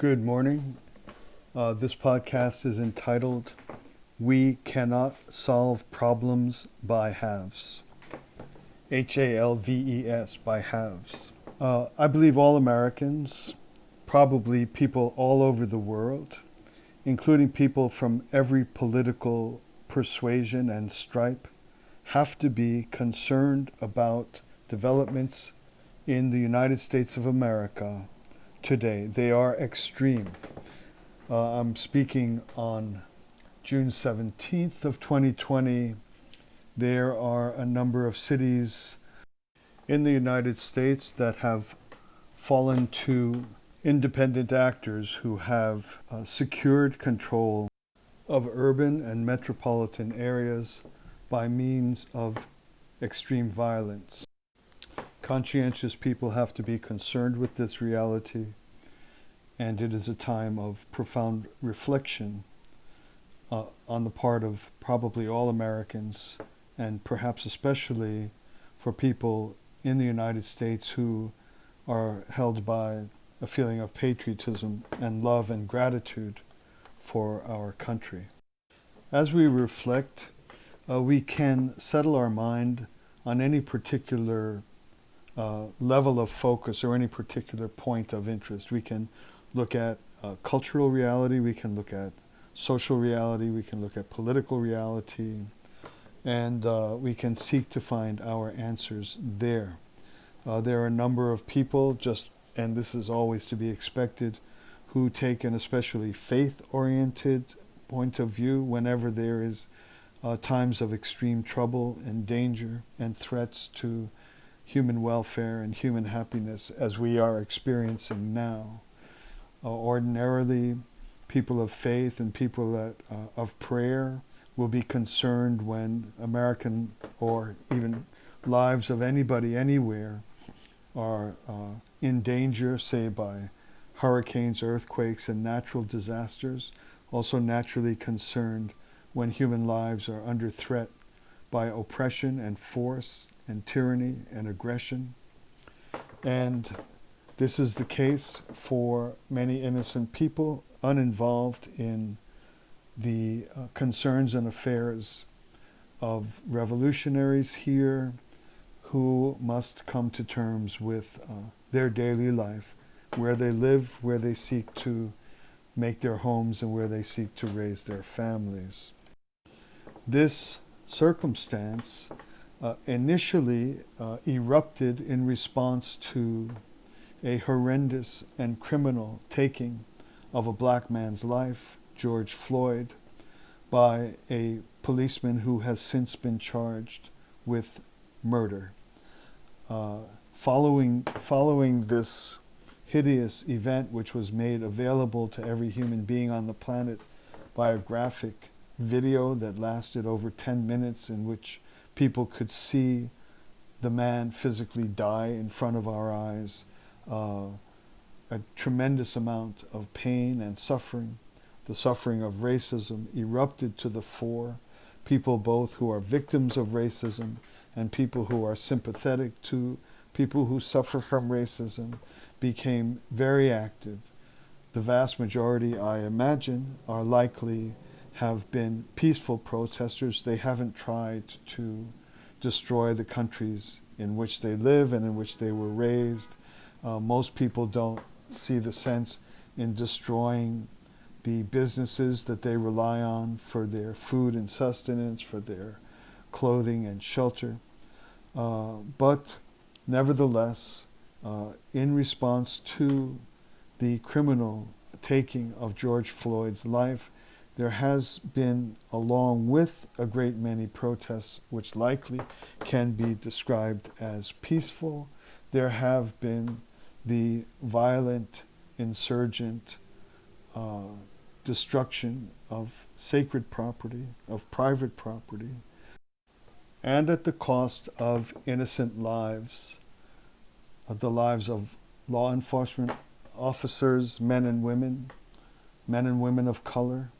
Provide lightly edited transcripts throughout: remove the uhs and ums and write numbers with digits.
Good morning. This podcast is entitled, We Cannot Solve Problems by Halves. Halves, by halves. I believe all Americans, probably people all over the world, including people from every political persuasion and stripe, have to be concerned about developments in the United States of America today. They are extreme. I'm speaking on June 17th of 2020. There are a number of cities in the United States that have fallen to independent actors who have secured control of urban and metropolitan areas by means of extreme violence. Conscientious people have to be concerned with this reality, and it is a time of profound reflection on the part of probably all Americans, and perhaps especially for people in the United States who are held by a feeling of patriotism and love and gratitude for our country. As we reflect, we can settle our mind on any particular level of focus or any particular point of interest. We can look at cultural reality, we can look at social reality, we can look at political reality, and we can seek to find our answers there. There are a number of people, and this is always to be expected, who take an especially faith-oriented point of view whenever there is times of extreme trouble and danger and threats to human welfare and human happiness as we are experiencing now. Ordinarily, people of faith and people of prayer will be concerned when American or even lives of anybody anywhere are in danger, say by hurricanes, earthquakes, and natural disasters. Also naturally concerned when human lives are under threat by oppression and force and tyranny and aggression. And this is the case for many innocent people uninvolved in the concerns and affairs of revolutionaries here who must come to terms with their daily life, where they live, where they seek to make their homes, and where they seek to raise their families. This circumstance initially erupted in response to a horrendous and criminal taking of a black man's life, George Floyd, by a policeman who has since been charged with murder. Following this hideous event, which was made available to every human being on the planet by a graphic video that lasted over 10 minutes, in which people could see the man physically die in front of our eyes, a tremendous amount of pain and suffering. The suffering of racism erupted to the fore. People both who are victims of racism and people who are sympathetic to people who suffer from racism became very active. The vast majority, I imagine, are likely have been peaceful protesters. They haven't tried to destroy the countries in which they live and in which they were raised. Most people don't see the sense in destroying the businesses that they rely on for their food and sustenance, for their clothing and shelter. But nevertheless, in response to the criminal taking of George Floyd's life, there has been, along with a great many protests, which likely can be described as peaceful, there have been the violent, insurgent destruction of sacred property, of private property, and at the cost of innocent lives, the lives of law enforcement officers, men and women of color,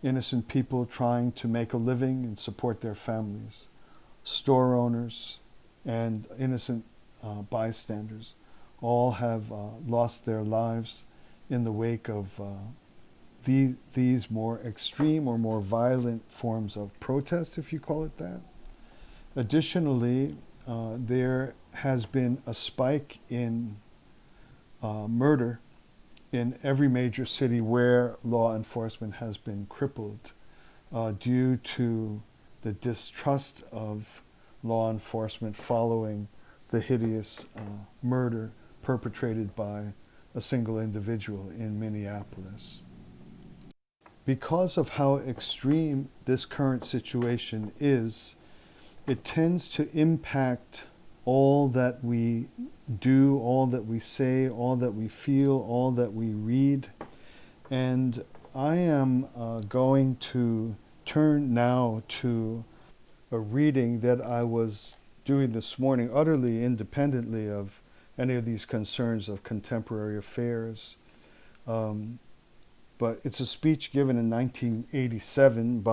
innocent people trying to make a living and support their families, store owners, and innocent bystanders all have lost their lives in the wake of these more extreme or more violent forms of protest, if you call it that. Additionally, there has been a spike in murder in every major city where law enforcement has been crippled due to the distrust of law enforcement following the hideous murder perpetrated by a single individual in Minneapolis. Because of how extreme this current situation is, it tends to impact all that we do, all that we say, all that we feel, all that we read. And I am going to turn now to a reading that I was doing this morning, utterly independently of any of these concerns of contemporary affairs. But it's a speech given in 1987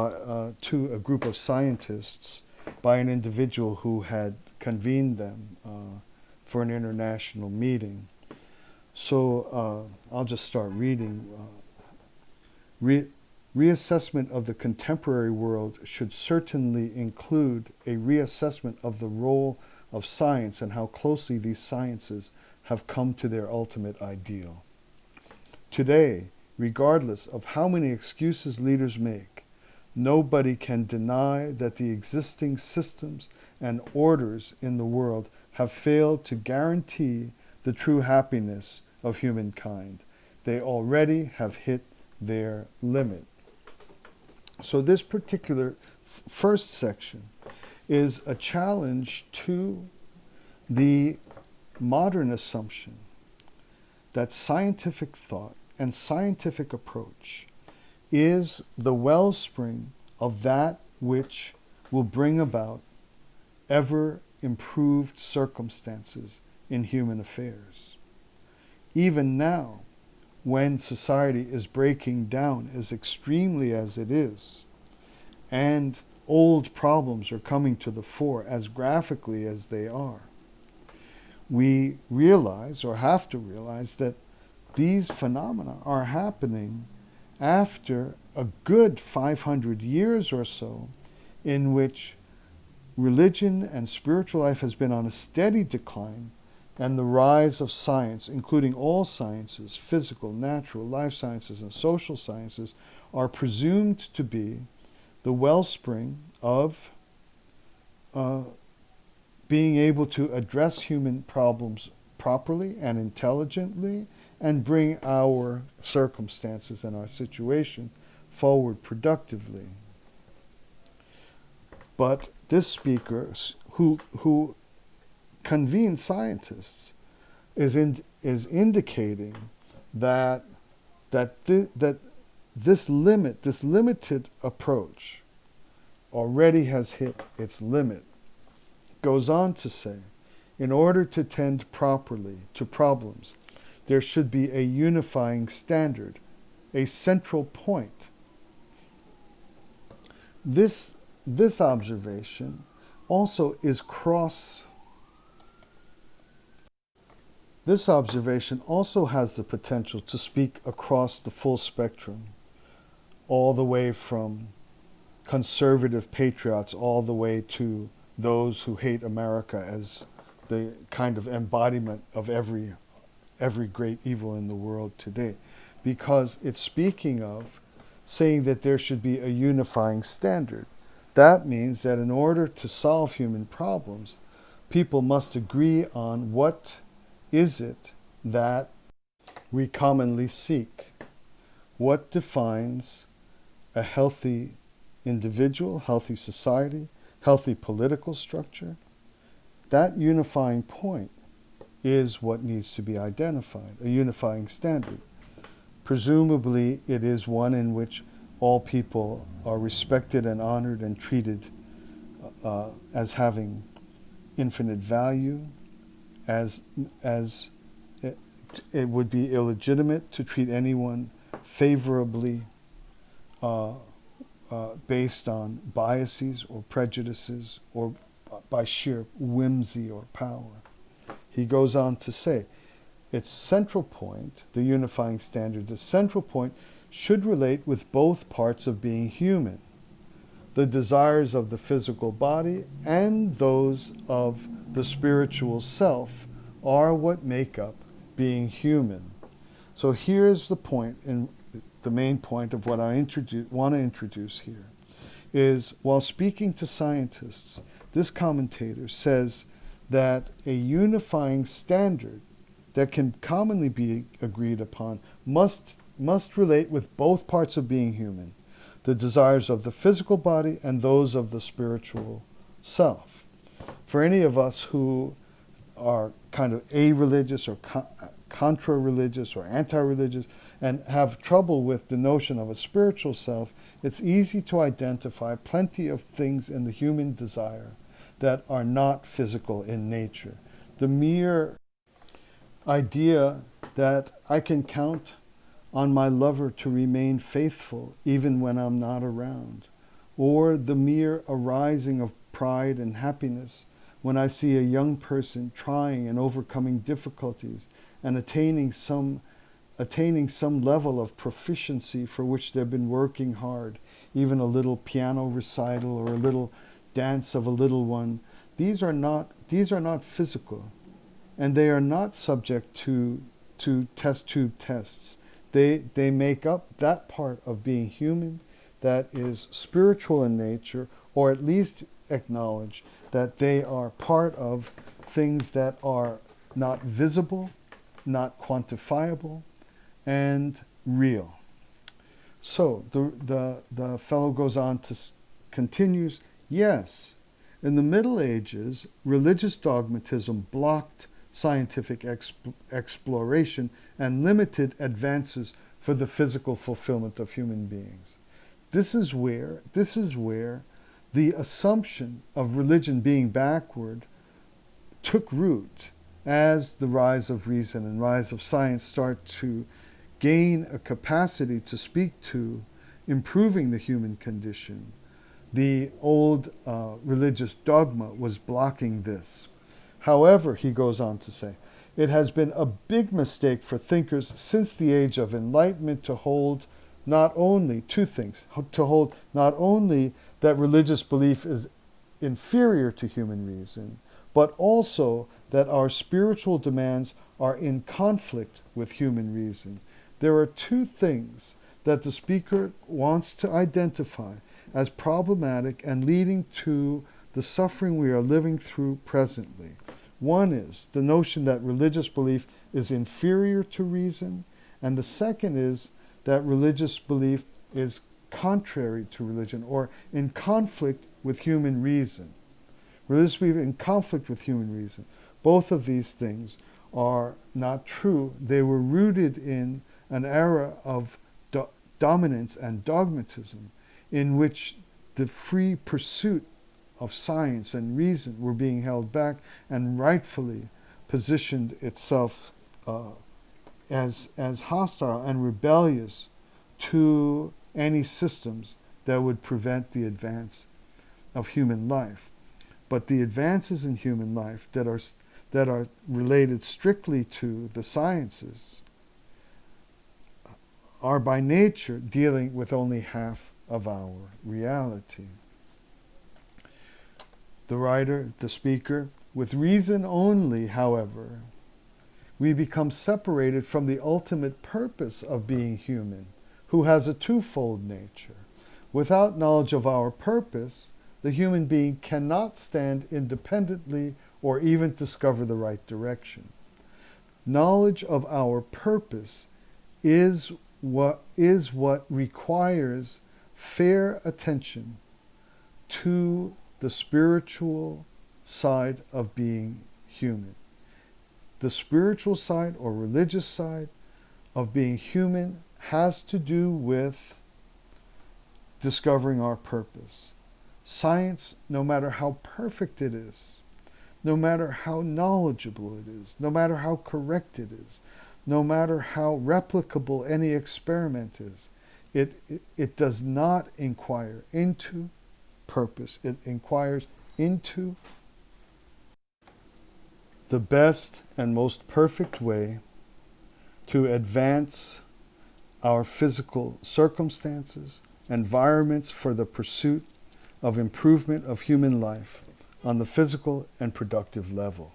to a group of scientists by an individual who had convened them for an international meeting. So I'll just start reading. Reassessment of the contemporary world should certainly include a reassessment of the role of science and how closely these sciences have come to their ultimate ideal. Today, regardless of how many excuses leaders make, nobody can deny that the existing systems and orders in the world have failed to guarantee the true happiness of humankind. They already have hit their limit. So this particular first section is a challenge to the modern assumption that scientific thought and scientific approach is the wellspring of that which will bring about ever improved circumstances in human affairs. Even now, when society is breaking down as extremely as it is, and old problems are coming to the fore as graphically as they are, we realize, or have to realize, that these phenomena are happening after a good 500 years or so in which religion and spiritual life has been on a steady decline, and the rise of science, including all sciences, physical, natural, life sciences, and social sciences, are presumed to be the wellspring of being able to address human problems properly and intelligently and bring our circumstances and our situation forward productively. But this speaker, who convened scientists, is indicating that this limited approach already has hit its limit. Goes on to say, in order to tend properly to problems, there should be a unifying standard, a central point. This observation also is This observation also has the potential to speak across the full spectrum, all the way from conservative patriots all the way to those who hate America as the kind of embodiment of every great evil in the world today. Because it's speaking of saying that there should be a unifying standard. That means that in order to solve human problems, people must agree on what is it that we commonly seek? What defines a healthy individual, healthy society, healthy political structure? That unifying point is what needs to be identified, a unifying standard. Presumably, it is one in which all people are respected and honored and treated as having infinite value, as it would be illegitimate to treat anyone favorably based on biases or prejudices or by sheer whimsy or power. He goes on to say, its central point, the unifying standard, the central point should relate with both parts of being human, the desires of the physical body and those of the spiritual self are what make up being human. So here's the point, and the main point of what I want to introduce here, is while speaking to scientists, this commentator says that a unifying standard that can commonly be agreed upon must relate with both parts of being human, the desires of the physical body and those of the spiritual self. For any of us who are kind of a-religious or contra-religious or anti-religious and have trouble with the notion of a spiritual self, it's easy to identify plenty of things in the human desire that are not physical in nature. The mere idea that I can count on my lover to remain faithful even when I'm not around, or the mere arising of pride and happiness when I see a young person trying and overcoming difficulties and attaining some level of proficiency for which they've been working hard, even a little piano recital or a little dance of a little one. These are not physical, and they are not subject to test tube tests. They make up that part of being human that is spiritual in nature, or at least acknowledge that they are part of things that are not visible, not quantifiable, and real. So the fellow goes on to continues, yes, in the Middle Ages, religious dogmatism blocked scientific exploration and limited advances for the physical fulfillment of human beings. This is where the assumption of religion being backward took root as the rise of reason and rise of science start to gain a capacity to speak to improving the human condition. The old religious dogma was blocking this. However, he goes on to say, it has been a big mistake for thinkers since the age of enlightenment to hold not only two things, to hold not only that religious belief is inferior to human reason, but also that our spiritual demands are in conflict with human reason. There are two things that the speaker wants to identify as problematic and leading to the suffering we are living through presently. One is the notion that religious belief is inferior to reason, and the second is that religious belief is contrary to religion or in conflict with human reason. Religious belief in conflict with human reason. Both of these things are not true. They were rooted in an era of dominance and dogmatism in which the free pursuit of science and reason were being held back and rightfully positioned itself as hostile and rebellious to any systems that would prevent the advance of human life. But the advances in human life that are related strictly to the sciences are by nature dealing with only half of our reality. The writer, the speaker, with reason only, however, we become separated from the ultimate purpose of being human, who has a twofold nature. Without knowledge of our purpose, the human being cannot stand independently or even discover the right direction. Knowledge of our purpose is what requires fair attention to the spiritual side of being human. The spiritual side or religious side of being human has to do with discovering our purpose. Science, no matter how perfect it is, no matter how knowledgeable it is, no matter how correct it is, no matter how replicable any experiment is, it does not inquire into purpose. It inquires into the best and most perfect way to advance our physical circumstances, environments for the pursuit of improvement of human life on the physical and productive level.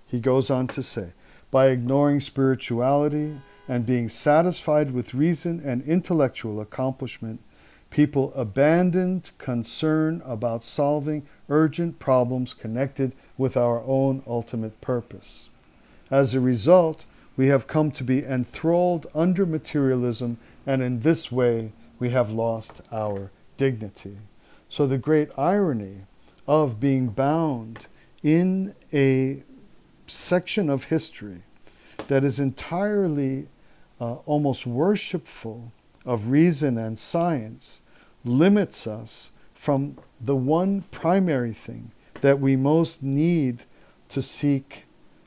He goes on to say, by ignoring spirituality and being satisfied with reason and intellectual accomplishment, people abandoned concern about solving urgent problems connected with our own ultimate purpose. As a result, we have come to be enthralled under materialism, and in this way we have lost our dignity. So the great irony of being bound in a section of history that is entirely almost worshipful of reason and science limits us from the one primary thing that we most need to seek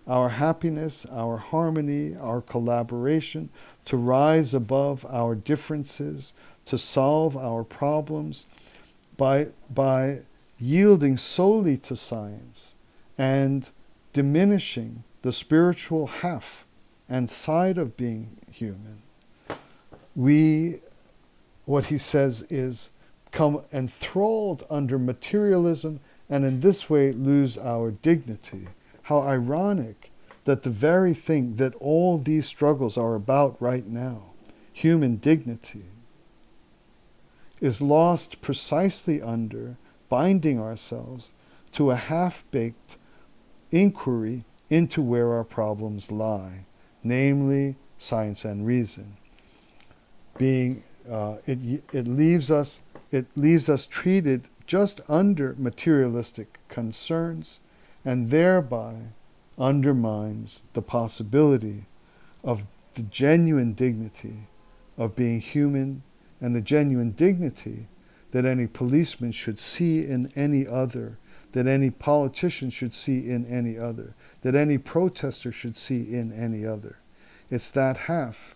our happiness, our harmony, our collaboration, to rise above our differences, to solve our problems by yielding solely to science and diminishing the spiritual half and side of being human. What he says is, come enthralled under materialism and in this way lose our dignity. How ironic that the very thing that all these struggles are about right now, human dignity, is lost precisely under binding ourselves to a half-baked inquiry into where our problems lie, namely science and reason. It leaves us treated just under materialistic concerns, and thereby undermines the possibility of the genuine dignity of being human, and the genuine dignity that any policeman should see in any other, that any politician should see in any other, that any protester should see in any other. It's that half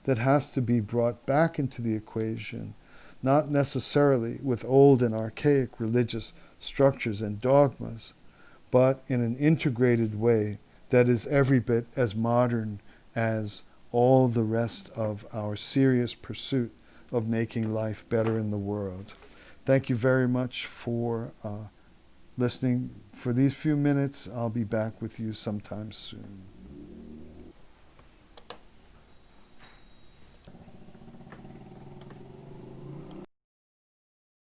that has to be brought back into the equation, not necessarily with old and archaic religious structures and dogmas, but in an integrated way that is every bit as modern as all the rest of our serious pursuit of making life better in the world. Thank you very much for listening for these few minutes. I'll be back with you sometime soon.